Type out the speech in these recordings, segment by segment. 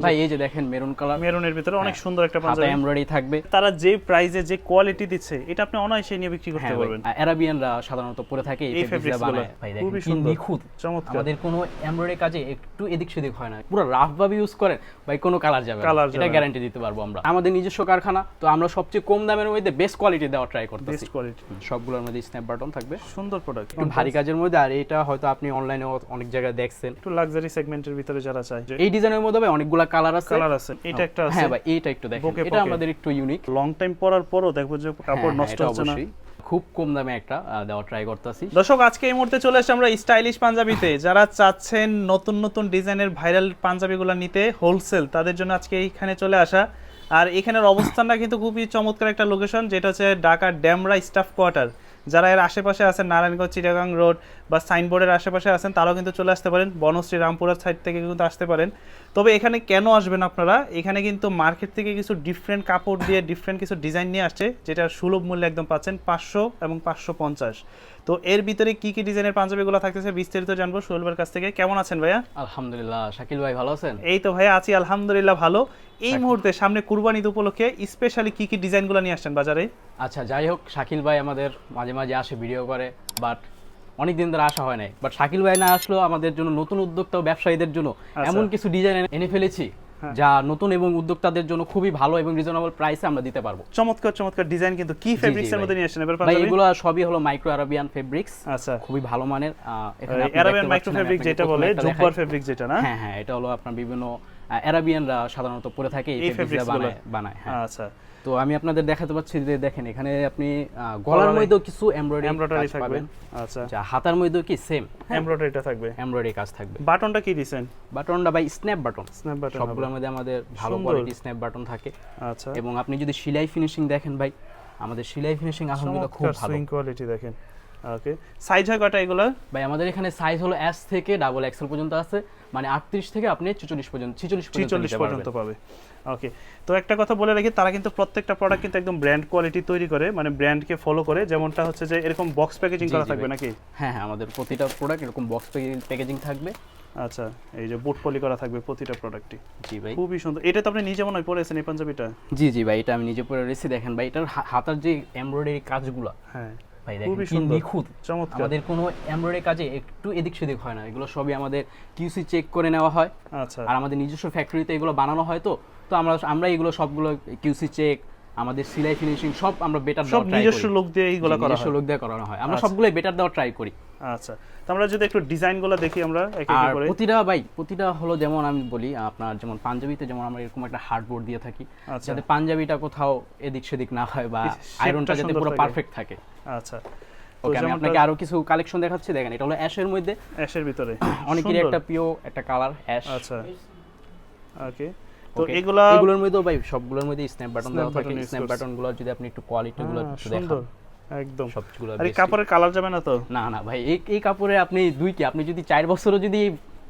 ভাই এই যে দেখেন মেরুন কালার, মেরুনের ভিতরে অনেক সুন্দর একটা হাতে পাঞ্জাবি এমব্রয়ডারি থাকবে। তারা যে প্রাইসে যে কোয়ালিটি দিচ্ছে এটা আপনি অনায়াসে নিয়ে বিক্রি করতে পারবেন। আরাবিয়ানরা সাধারণত পরে থাকে এই ফেব্রিক্সগুলো ফেব্রিক্সগুলো বানায়। ভাই দেখেন খুবই কি সুন্দর, নিখুঁত, চমৎকার। আমাদের কোনো এমব্রয়ডারি কাজে একটু এদিক সেদিক হয় না, পুরো রাফ ভাবে ইউজ করেন ভাই, কোনো কালার যাবে না, কালার যাবে এটা না। গ্যারান্টি দিতে পারবো আমরা। আমাদের নিজস্ব কারখানা, তো আমরা সবচেয়ে কম দামের মধ্যে বেস্ট কোয়ালিটি দেওয়ার ট্রাই করতেছি। বেস্ট কোয়ালিটি, সবগুলোর মধ্যে স্ন্যাপ বাটন থাকবে, সুন্দর প্রোডাক্ট, একটু ভারী কাজের মধ্যে। আর এটা হয়তো আপনি অনলাইনে অনেক জায়গায় দেখছেন, একটু লাক্সারি সেগমেন্টের ভিতরে যারা চায়। এই ডিজাইনের মধ্যে ভাই অনেকগুলা কালার আছে। কালার আছে, এটা একটা আছে। হ্যাঁ ভাই এইটা একটু দেখেন, Bokeh এটা pocket। আমাদের একটু ইউনিক। লং টাইম পরার পরও দেখবো যে কাপড় নষ্ট এটা হচ্ছে না। অবশ্যই খুব কম দামে একটা দেওয়ার ট্রাই করতেছি। দর্শক আজকে এই মুহূর্তে চলে এসেছি আমরা স্টাইলিশ পাঞ্জাবিতে। যারা চাচ্ছেন নতুন নতুন ডিজাইনের ভাইরাল পাঞ্জাবিগুলো নিতে হোলসেল, তাদের জন্য আজকে এইখানে চলে আসা। আর এখানের অবস্থানটা কিন্তু খুবই চমৎকার একটা লোকেশন, যেটা হচ্ছে ঢাকা ড্যামরা স্টাফ কোয়ার্টার। যারা এর আশেপাশে আছেন, নারায়ণগঞ্জ চিটাগাং রোড বা সাইনবোর্ডের আশেপাশে আছেন, তারাও কিন্তু চলে আসতে পারেন। বনশ্রী রামপুরার সাইড থেকে কিন্তু আসতে পারেন। তবে এখানে কেন আসবেন আপনারা, এখানে কিন্তু মার্কেট থেকে কিছু ডিফারেন্ট কাপড় দিয়ে ডিফারেন্ট কিছু ডিজাইন নিয়ে আসছে, যেটা সুলভ মূল্যে একদম পাচ্ছেন 500 এবং 550। তো এর ভিতরে কি কি ডিজাইনের পাঞ্জাবিগুলো থাকতেছে বিস্তারিত জানবো সোহেল ভাইয়ের কাছ থেকে। কেমন আছেন ভাইয়া? আলহামদুলিল্লাহ। শাকিল ভাই ভালো আছেন? এই তো ভাইয়া আছি আলহামদুলিল্লাহ ভালো। এই মুহূর্তে সামনে কুরবানি ঈদ উপলক্ষে স্পেশালি কি কি ডিজাইনগুলো নিয়ে আসছেন বাজারে? আচ্ছা যাই হোক, শাকিল ভাই আমাদের মাঝে মাঝে আসে ভিডিও করে, বাট অনেক দিন ধরে আসা হয় নাই। বাট শাকিল ভাই না আসলেও আমাদের জন্য নতুন উদ্যোক্তা ও ব্যবসায়ীদের জন্য এমন কিছু ডিজাইন এনে ফেলেছি যা নতুন এবং উদ্যোক্তাদের জন্য খুবই ভালো এবং রিজনেবল প্রাইসে আমরা দিতে পারবো। চমৎকার চমৎকার ডিজাইন কিন্তু কি ফেব্রিক্স এর মধ্যে নিয়ে আসেন এবার ভাই? পাঞ্জাবি এগুলো সবই হলো মাইক্রো আরাবিয়ান ফেব্রিক্স, আচ্ছা খুবই ভালো মানের। এখানে আপনি আরাবিয়ান দেখতে মাইক্রো পাচ্ছেন, ফেব্রিক আপনাকে যেটা প্রথমে বলে একটা জুব্বার দেখাই। ফেব্রিক যেটা না? হ্যাঁ হ্যাঁ, এটা হলো আপনার বিভিন্ন আরাবিয়ানরা সাধারণত পরে থাকে এই ফেব্রিক্সগুলো বানায়। হ্যাঁ আচ্ছা, তো আমি আপনাদের দেখাতে পাচ্ছি যে দেখেন এখানে আপনি গলার মধ্যেও কিছু এমব্রয়ডারি থাকবে। পাবেন। আচ্ছা, যা হাতার মধ্যেও কি সেম এমব্রয়ডারিটা থাকবে, এমব্রয়ডারি কাজ থাকবে। বাটনটা কি দিবেন? বাটনটা ভাই স্ন্যাপ বাটন, স্ন্যাপ বাটন সবগুলোর মধ্যে আমাদের ভালো কোয়ালিটি স্ন্যাপ বাটন থাকে। আচ্ছা, এবং আপনি যদি সেলাই ফিনিশিং দেখেন ভাই, আমাদের সেলাই ফিনিশিং আলহামদুলিল্লাহ খুব ভালো। সুইং কোয়ালিটি দেখেন। ওকে, সাইজ হয় কয়টা এগুলা? ভাই আমাদের এখানে সাইজ হলো এস থেকে ডাবল এক্সেল পর্যন্ত আছে, মানে 38 থেকে আপনি 46 পর্যন্ত 46 পর্যন্ত পাবে। ওকে, তো একটা কথা বলে রাখি, তারা কিন্তু প্রত্যেকটা প্রোডাক্ট কিন্তু একদম ব্র্যান্ড কোয়ালিটি তৈরি করে, মানে ব্র্যান্ডকে ফলো করে। যেমনটা হচ্ছে যে এরকম বক্স প্যাকেজিং করা থাকবে নাকি? হ্যাঁ হ্যাঁ, আমাদের প্রতিটা প্রোডাক্ট এরকম বক্স প্যাকেজিং থাকবে। আচ্ছা, এই যে বুট পলি করা থাকবে প্রতিটা প্রোডাক্টই। জি ভাই, খুবই সুন্দর। এটা তো আপনি নিজে মনে হয় পরেছেন এই পাঞ্জাবিটা? জি জি ভাই, এটা আমি নিজে পরে রেখেছি। দেখেন ভাই এটার হাতার যে এমব্রয়ডারি কাজগুলো, হ্যাঁ ভাই দেখেন খুবই কি সুন্দর, নিখুঁত, চমৎকার। আমাদের কোনো এমব্রয়ডারি কাজে একটু এদিক সেদিক হয় না, এগুলো সবই আমাদের কিউসি চেক করে নেওয়া হয়। আচ্ছা, আর আমাদের নিজস্ব ফ্যাক্টরিতে এগুলো বানানো হয়, তো তো আমরা এগুলো সবগুলো কিউসি চেক, আমাদের সেলাই ফিনিশিং সব আমরা বেটার সব দেওয়ার ট্রাই করি। নিজস্ব লোক দিয়ে এইগুলো করা নিজস্ব হয়। লোক দিয়ে করানো হয়, আমরা সবগুলো বেটার দেওয়ার ট্রাই করি। আচ্ছা, তো আমরা যদি একটু ডিজাইনগুলো দেখি আমরা এক এক আর করে। প্রতিটা হলো যেমন আমি বলি আপনার, যেমন পাঞ্জাবিতে যেমন আমরা এরকম একটা হার্ডবোর্ড দিয়ে থাকি, আচ্ছা, যাতে পাঞ্জাবিটা কোথাও এদিক সেদিক না হয় বা আয়রনটা যাতে পুরো পারফেক্ট থাকে। আচ্ছা, ওকে, আমি আপনাকে আরো কিছু কালেকশন দেখাচ্ছি। দেখেন এটা হলো অ্যাশের মধ্যে, অ্যাশের ভিতরে অনেকেরই একটা প্রিয় একটা কালার অ্যাশ। আচ্ছা, ওকে, তো তো এগুলোর মধ্যেও ভাই সবগুলোর মধ্যে স্ন্যাপ বাটন দেওয়া থাকে। স্ন্যাপ বাটনগুলো যদি আপনি একটু কোয়ালিটিগুলো একটু দেখেন, সুন্দর একদম। সবগুলো আরে কাপড়ের কালার যাবে না তো? না না ভাই, এই কাপড়ে আপনি আপনি যদি 4 বছরও যদি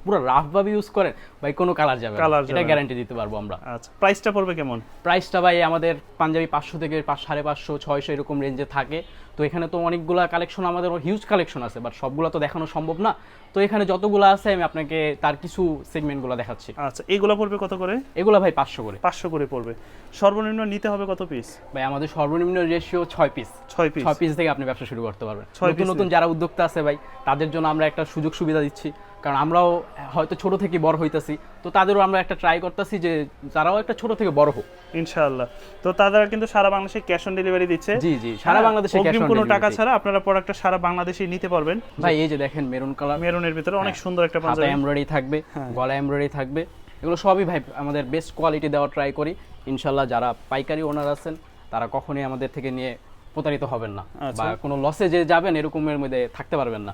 পুরো রাফ ভাবে ইউজ করেন ভাই, কোনো কালার যাবে না, এটা গ্যারান্টি দিতে পারবো আমরা। আচ্ছা, প্রাইসটা পড়বে কেমন? প্রাইসটা ভাই আমাদের পাঞ্জাবি 500 থেকে 550, 600 এরকম রেঞ্জে থাকে। তো এখানে তো অনেকগুলা কালেকশন, আমাদের হিউজ কালেকশন আছে, বাট সবগুলো তো দেখানো সম্ভব না। তো এখানে যতগুলো আছে আমি আপনাকে তার কিছু সেগমেন্টগুলো দেখাচ্ছি। আচ্ছা, এগুলো পড়বে কত করে? এগুলো ভাই 500 করে। 500 করে পড়বে। সর্বনিম্ন নিতে হবে কত পিস? ভাই আমাদের সর্বনিম্ন রেশিও 6 পিস। 6 পিস। 6 পিস থেকে আপনি ব্যবসা শুরু করতে পারবেন। 6 নতুন নতুন যারা উদ্যোক্তা আছে ভাই, তাদের জন্য আমরা একটা সুযোগ সুবিধা দিচ্ছি, কারণ আমরাও হয়তো ছোট থেকে বড় হইতাছি, তো তাদেরও আমরা একটা ট্রাই করতেছি যে তারাও একটা ছোট থেকে বড় হোক ইনশাআল্লাহ। তো তারা কিন্তু সারা বাংলাদেশে ক্যাশ অন ডেলিভারি দিচ্ছে। জি জি, সারা বাংলাদেশে ক্যাশ অন কোনো ডেলিভারি টাকা ছাড়া আপনারা প্রোডাক্টটা সারা বাংলাদেশে নিতে পারবেন। ভাই এই যে দেখেন মেরুন কালার, মেরুনের ভিতরে অনেক সুন্দর একটা হাতে পাঞ্জাবি, এমব্রয়ডারি থাকবে, গলা এমব্রয়ডারি থাকবে। এগুলো সবই ভাই আমাদের বেস্ট কোয়ালিটি দেওয়ার ট্রাই করি। ইনশাআল্লাহ যারা পাইকারি ওনার আছেন তারা কখনোই আমাদের থেকে নিয়ে প্রতারিত হবেন না, বা কোনো লসে যে যাবেন এরকমের মধ্যে থাকতে পারবেন না।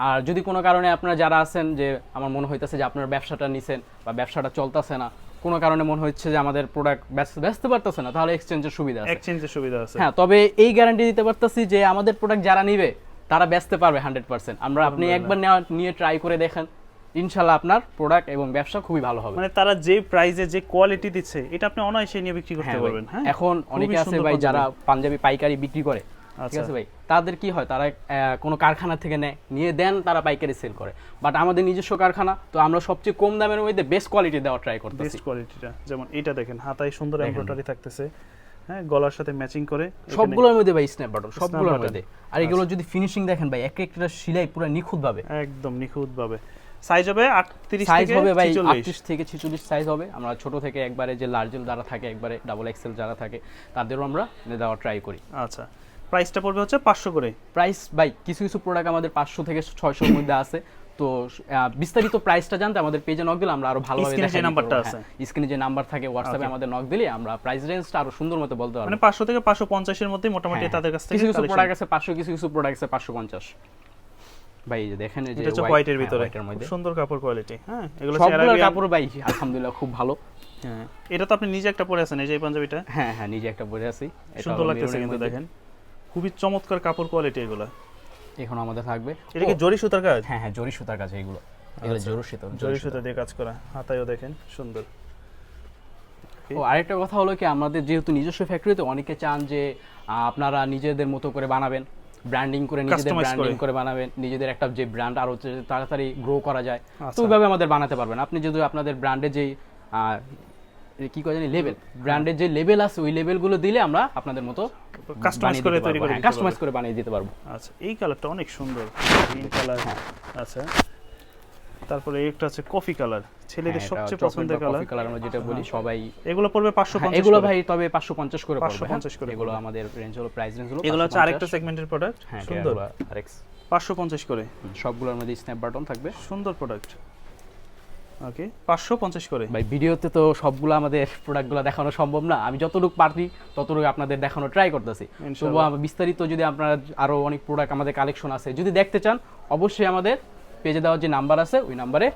আর যদি কোনো কারণে আপনারা যারা আছেন যে আমার মনে হইতেছে যে আপনার ব্যবসাটা নিছেন বা ব্যবসাটা চলতেছে না, কোনো কারণে মনে হচ্ছে যে আমাদের প্রোডাক্ট বেচতে পারতেছে না, তাহলে এক্সচেঞ্জের সুবিধা আছে। এক্সচেঞ্জের সুবিধা আছে। হ্যাঁ, তবে এই গ্যারান্টি দিতে পারতেছি যে আমাদের প্রোডাক্ট যারা নিবে তারা বেচতে পারবে 100%। আমরা আপনি একবার নিয়ে ট্রাই করে দেখেন, ইনশাআল্লাহ আপনার প্রোডাক্ট এবং ব্যবসা খুবই ভালো হবে। মানে তারা যে প্রাইসে যে কোয়ালিটি দিচ্ছে এটা আপনি অনায়াসে নিয়ে বিক্রি করতে পারবেন। হ্যাঁ, এখন অনেকে আছে ভাই যারা পাঞ্জাবি পাইকারি বিক্রি করে, ঠিক আছে ভাই, তাদের কি হয়, তারা কোনো কারখানা থেকে নিয়ে দেন, তারা পাইকারি সেল করে। বাট আমাদের নিজস্ব কারখানা, তো আমরা সবচেয়ে কম দামের মধ্যে বেস্ট কোয়ালিটি দেওয়ার ট্রাই করতেছি। বেস্ট কোয়ালিটিটা, যেমন এটা দেখেন হাতায় সুন্দর এমব্রয়ডারি থাকতেছে, হ্যাঁ গলার সাথে ম্যাচিং করে, সবগুলোর মধ্যে ভাই স্ন্যাপ বাটন, সবগুলোর মধ্যে। আর এগুলো যদি ফিনিশিং দেখেন ভাই, এক একটা সেলাই পুরো নিখুঁত ভাবে, একদম নিখুঁত ভাবে। সাইজ হবে 38 সাইজ থেকে হবে ভাই 46, 38 থেকে 46 সাইজ হবে। আমরা ছোট থেকে একবারে যে লার্জেল যারা থাকে, একবারে ডাবল এক্সেল যারা থাকে, তাদেরও আমরা দেওয়ার ট্রাই করি। আচ্ছা, প্রাইসটা পড়বে হচ্ছে 500 করে। প্রাইস ভাই কিছু কিছু প্রোডাক্ট আমাদের 500 থেকে 600 এর মধ্যে আছে। তো বিস্তারিত প্রাইসটা জানতে আমাদের পেজে নক দিলে আমরা আরো ভালোভাবে স্ক্রিনে যে নাম্বারটা আছে, স্ক্রিনে যে নাম্বার থাকে হোয়াটসঅ্যাপে আমাদের নক দিলে আমরা প্রাইস রেঞ্জটা আরো সুন্দর মতো বলতে পারবো। মানে 500 থেকে 550 এর মধ্যে মোটামুটি তাদের কাছ থেকে কিছু কিছু প্রোডাক্ট আছে 500, কিছু কিছু প্রোডাক্ট আছে 550। ভাই এই যে দেখেন, এই যে এটা হচ্ছে হোয়াইটের ভিতরে সুন্দর কাপড় কোয়ালিটি, হ্যাঁ এগুলো সবগুলো কাপড় ভাই আলহামদুলিল্লাহ খুব ভালো। হ্যাঁ, এটা তো আপনি নিজে একটা পরে আছেন, এই যে এই পাঞ্জাবিটা। হ্যাঁ হ্যাঁ, নিজে একটা পরে আছি, সুন্দর লাগতেছে কিন্তু দেখেন, খুবই চমৎকার কাপড় কোয়ালিটি এগুলো। এখন আমাদের থাকবে, এটা কি জরি সুতার কাজ? হ্যাঁ হ্যাঁ, জরি সুতার কাজ এগুলো জরি সুতা দিয়ে কাজ করা, হাতায়ও দেখেন সুন্দর। ও আরেকটা কথা হলো কি, আমাদের যেহেতু নিজস্ব ফ্যাক্টরিতে অনেকে চান যে আপনারা নিজেদের মতো করে বানাবেন, ব্র্যান্ডিং করে, নিজেদের ব্র্যান্ডিং করে বানাবেন, নিজেদের একটা যে ব্র্যান্ড আরো তাড়াতাড়ি গ্রো করা যায়, তো ওইভাবে আমাদের বানাতে পারবেন। আপনি যদি আপনাদের ব্র্যান্ডের যে কি কয় জানি লেভেল, ব্র্যান্ডের যে লেভেল আছে, ওই লেভেলগুলো দিলে আমরা আপনাদের মতো কাস্টমাইজ করে তৈরি করে, কাস্টমাইজ করে বানিয়ে দিতে পারবো। আচ্ছা, এই কালারটা অনেক সুন্দর, গ্রিন কালার। আচ্ছা, তারপরে একটা আছে কফি কালার, ছেলেদের সবচেয়ে পছন্দের কালার, কফি কালার আমরা যেটা বলি সবাই। এগুলো পড়বে 550। এগুলো ভাই তবে 550 করে পড়বে, 550 করে। এগুলো আমাদের রেঞ্জ হলো, প্রাইস রেঞ্জ হলো। এগুলো হচ্ছে আরেকটা সেগমেন্টের প্রোডাক্ট, সুন্দর আরএক্স 550 করে। সবগুলোর মধ্যে স্ন্যাপ বাটন থাকবে, সুন্দর প্রোডাক্ট। ওকে, 550 করে। ভাই ভিডিওতে তো সবগুলো আমাদের প্রোডাক্টগুলো দেখানো সম্ভব না, আমি যতটুকু পারি ততটুকু আপনাদের দেখানো ট্রাই করতেছি। তবুও বিস্তারিত যদি আপনারা আরো অনেক প্রোডাক্ট আমাদের কালেকশন আছে যদি দেখতে চান, অবশ্যই আমাদের পেজে দেওয়া যে নাম্বার আছে ওই নাম্বারে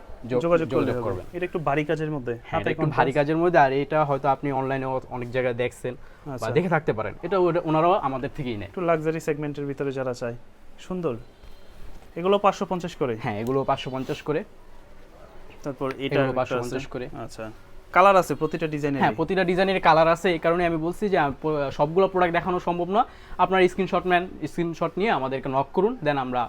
যোগাযোগ করবেন। এটা একটু ভারী কাজের মধ্যে, হাতে একটু ভারী কাজের মধ্যে, আর এটা হয়তো আপনি অনলাইনে অনেক জায়গায় দেখছেন বা দেখে থাকতে পারেন, এটা ওনারাও আমাদের থেকেই নেয়। একটু লাক্সারি সেগমেন্টের ভিতরে যারা চায়, সুন্দর। এগুলো 550 করে। হ্যাঁ, এগুলো 550 করে। তারপর এটা 550 করে। আচ্ছা, কালার আছে প্রতিটা ডিজাইনের? হ্যাঁ, প্রতিটা ডিজাইনের কালার আছে, এই কারণে আমি বলছি যে সবগুলো প্রোডাক্ট দেখানো সম্ভব না। আপনার স্ক্রিনশট নিয়ে আমাদেরকে নক করুন, দেন আমরা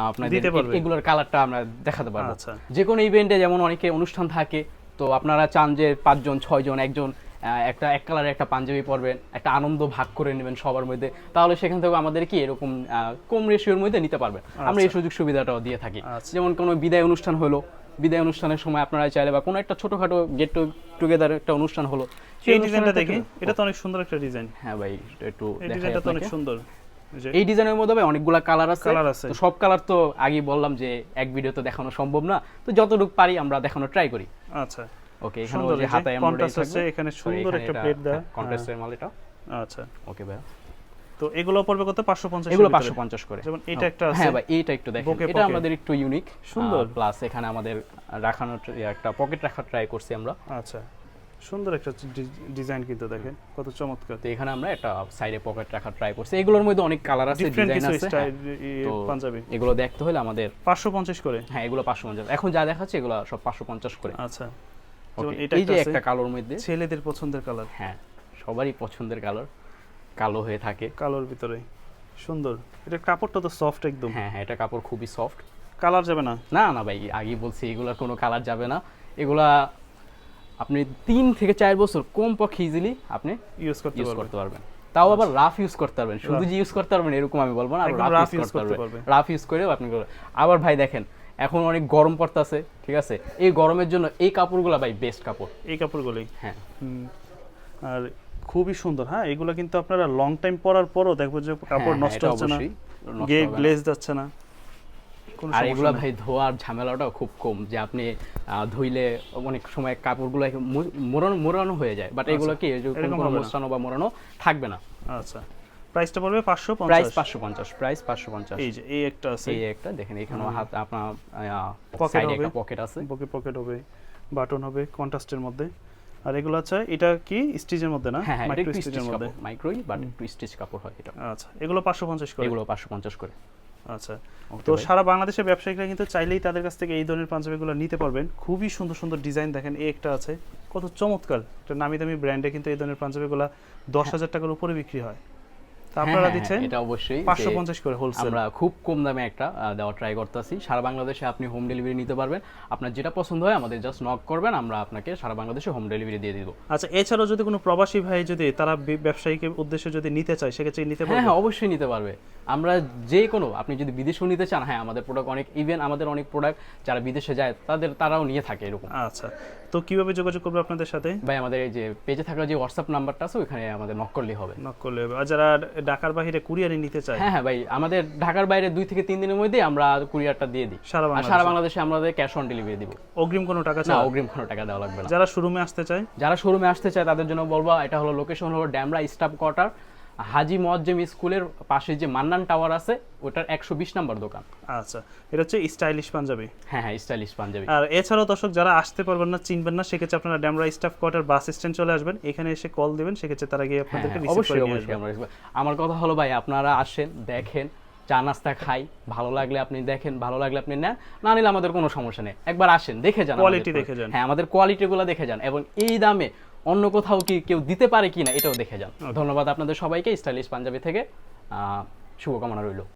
আপনাদের এগুলোর কালারটা আমরা দেখাতে পারবো। আচ্ছা, যে কোনো ইভেন্টে যেমন অনেকে অনুষ্ঠান থাকে, তো আপনারা চান যে 5 জন 6 জন একজন এক কালারের একটা পাঞ্জাবি পরবেন, একটা আনন্দ ভাগ করে নেবেন সবার মধ্যে, তাহলে সেখান থেকে আমাদের কি এরকম কম রেশিওর মধ্যে নিতে পারবেন। আমরা এই সুযোগ সুবিধাটাও দিয়ে থাকি। যেমন কোনো বিদায় অনুষ্ঠান হলো, বিদায় অনুষ্ঠানের সময় আপনারা চাইলে, বা কোনো একটা ছোটখাটো গেট টুগেদার একটা অনুষ্ঠান হলো, সেই ডিজাইনটা দেখি, এটা তো অনেক সুন্দর একটা ডিজাইন। হ্যাঁ ভাই, একটু এই ডিজাইনটা তো অনেক সুন্দর। এই ডিজাইনের মধ্যে ভাই অনেকগুলা কালার আছে, তো সব কালার তো আগেই বললাম যে এক ভিডিওতে দেখানো সম্ভব না, তো যতটুকু পারি আমরা দেখানোর ট্রাই করি। আচ্ছা, ওকে, এখানে ওই যে হাতায় এমব্রয়ডারি আছে, এখানে সুন্দর একটা প্লেট দেয়া, কন্ট্রাস্টের মাল এটা। আচ্ছা, ওকে ভাই, তো এগুলো পড়বে কত? 550। এগুলো 550 করে। যেমন এটা একটা আছে, হ্যাঁ ভাই, এইটা একটু দেখেন, এটা আমাদের একটু ইউনিক, সুন্দর, প্লাস এখানে আমাদের রাখানোর একটা পকেট রাখার ট্রাই করছি আমরা। আচ্ছা, সুন্দর একটা ডিজাইন কিন্তু দেখেন কত চমৎকার। তো এখানে আমরা একটা সাইডে পকেট রাখার ট্রাই করছি। এগুলোর মধ্যে অনেক কালার আছে, ডিজাইন আছে, পাঞ্জাবি। এগুলো দেখতে হলে আমাদের 550 করে। হ্যাঁ, এগুলো 550। এখন যা দেখাচ্ছে এগুলো সব 550 করে। আচ্ছা, এই যে একটা কালোর মধ্যে, ছেলেদের পছন্দের কালার। হ্যাঁ, সবারই পছন্দের কালার, কালো হয়ে থাকে, কালোর ভিতরে সুন্দর। এটা কাপড়টা তো সফট একদম। হ্যাঁ হ্যাঁ, এটা কাপড় খুবই সফট, কালার যাবে না? না না ভাই, আগেই বলছি এগুলার কোনো কালার যাবে না। এগুলা আপনি 3 থেকে 4 বছর কম পক্ষে ইজিলি আপনি ইউজ করতে পারবেন। তাও আবার রাফ ইউজ করতে পারবেন, শুধু যে ইউজ করতে পারবেন এরকম আমি বলবো না, রাফ ইউজ করতে পারবেন। রাফ ইউজ করেও আপনি আবার ভাই দেখেন, এখন অনেক গরম পড়তেছে, ঠিক আছে, এই গরমের জন্য এই কাপড়গুলো ভাই বেস্ট কাপড়, এই কাপড়গুলোই। হ্যাঁ, আর খুবই সুন্দর। হ্যাঁ, এগুলো কিন্তু আপনারা লং টাইম পরার পরও দেখবো যে কাপড় নষ্ট হচ্ছে না, গ্লেজ যাচ্ছে না। আর এগুলো ভাই ধোয়ার ঝামেলাটাও খুব কম, যে আপনি ধুইলে অনেক সময় কাপড়গুলো মোড়ানো হয়ে যায়, বাট এগুলো কি কোনো মোছানো বা মোড়ানো থাকবে না। আচ্ছা, প্রাইসটা পড়বে 550। Price 550, price 550। এই যে এই একটা আছে, এই একটা দেখেন, এখানে হাত আপনার সাইডে একটা পকেট আছে, পকেট হবে, বাটন হবে কন্ট্রাস্টের মধ্যে। আর এগুলো আছে, এটা কি স্টিচের মধ্যে না? হ্যাঁ, মাইক্রো স্টিচের মধ্যে, মাইক্রোই বাট একটু স্টিচ কাপড় হয় এটা। আচ্ছা, এগুলো 550 করে। এগুলো 550 করে। আচ্ছা, তো সারা বাংলাদেশের ব্যবসায়ীরা কিন্তু চাইলেই তাদের কাছ থেকে এই ধরনের পাঞ্জাবিগুলো নিতে পারবেন। খুবই সুন্দর সুন্দর ডিজাইন দেখেন, এই একটা আছে কত চমৎকার, একটা নামি দামি ব্র্যান্ডে কিন্তু এই ধরনের পাঞ্জাবিগুলো 10,000 টাকার উপরে বিক্রি হয়। তো আপনারা দিচ্ছেন এটা অবশ্যই 550 করে হোলসেল। আমরা খুব কম দামে একটা দেওয়া ট্রাই করতেছি। সারা বাংলাদেশে আপনি হোম ডেলিভারি নিতে পারবেন। আপনার যেটা পছন্দ হয় আমাদের জাস্ট নক করবেন, আমরা আপনাকে সারা বাংলাদেশে হোম ডেলিভারি দিয়ে দিব। আচ্ছা, এছাড়াও যদি কোনো প্রবাসী ভাই যদি তারা ব্যবসায়িক উদ্দেশ্যে যদি নিতে চায় সেক্ষেত্রে নিতে পারবে? হ্যাঁ, অবশ্যই নিতে পারবে। আমরা যে কোনো, আপনি যদি বিদেশেও নিতে চান, হ্যাঁ আমাদের প্রোডাক্ট অনেক, ইভেন আমাদের অনেক প্রোডাক্ট যারা বিদেশে যায় তারাও নিয়ে থাকে এরকম। আচ্ছা, তো কিভাবে যোগাযোগ করবে আপনাদের সাথে? ভাই আমাদের এই যে পেজে থাকা যে হোয়াটসঅ্যাপ নাম্বারটা আছে ওখানে আমাদের নক করলেই হবে। নক করলে হবে। আর যারা ঢাকার বাইরে কুরিয়ারে নিতে চায়? হ্যাঁ ভাই, আমাদের ঢাকার বাইরে 2 থেকে 3 দিনের মধ্যে আমরা কুরিয়ারটা দিয়ে দিই। সারা বাংলাদেশে আমাদের ক্যাশ অন ডেলিভারি দিব। অগ্রিম কোনো টাকা না, অগ্রিম কোনো টাকা দেওয়া লাগবে না। যারা শোরুমে আসতে চায়? যারা শোরুমে আসতে চায় তাদের জন্য বলবো, এটা হলো লোকেশন হলো ড্যামরা স্টাফ কোয়ার্টার, হাজী মুয়াজ্জেম স্কুলের পাশে যে মান্নান টাওয়ার আছে ওটার 120 নম্বর দোকান। আচ্ছা, এটা হচ্ছে স্টাইলিশ পাঞ্জাবি। হ্যাঁ, স্টাইলিশ পাঞ্জাবি। আর এছাড়াও দর্শক যারা আসতে পারবেন না, চিনবেন না, সেক্ষেত্রে আপনারা Demra staff quarter bus stand চলে আসবেন, এখানে এসে কল দিবেন, সেক্ষেত্রে তারা গিয়ে আপনাদেরকে রিসিভ করে নিয়ে আসবে। অবশ্যই আমার কথা হলো ভাই, আপনারা আসেন, দেখেন, চা নাস্তা খাই, ভালো লাগলে আপনি দেখেন, ভালো লাগলে আপনি নেন, না নিলে আমাদের কোনো সমস্যা নেই। একবার আসেন, দেখে যান, কোয়ালিটি দেখে যান। হ্যাঁ, আমাদের কোয়ালিটিগুলো দেখে যান, এবং এই দামে অন্য কোথাও কি কেউ দিতে পারে কিনা এটাও দেখে যান। ধন্যবাদ আপনাদের সবাইকে। স্টাইলিশ পাঞ্জাবি থেকে শুভকামনা রইল।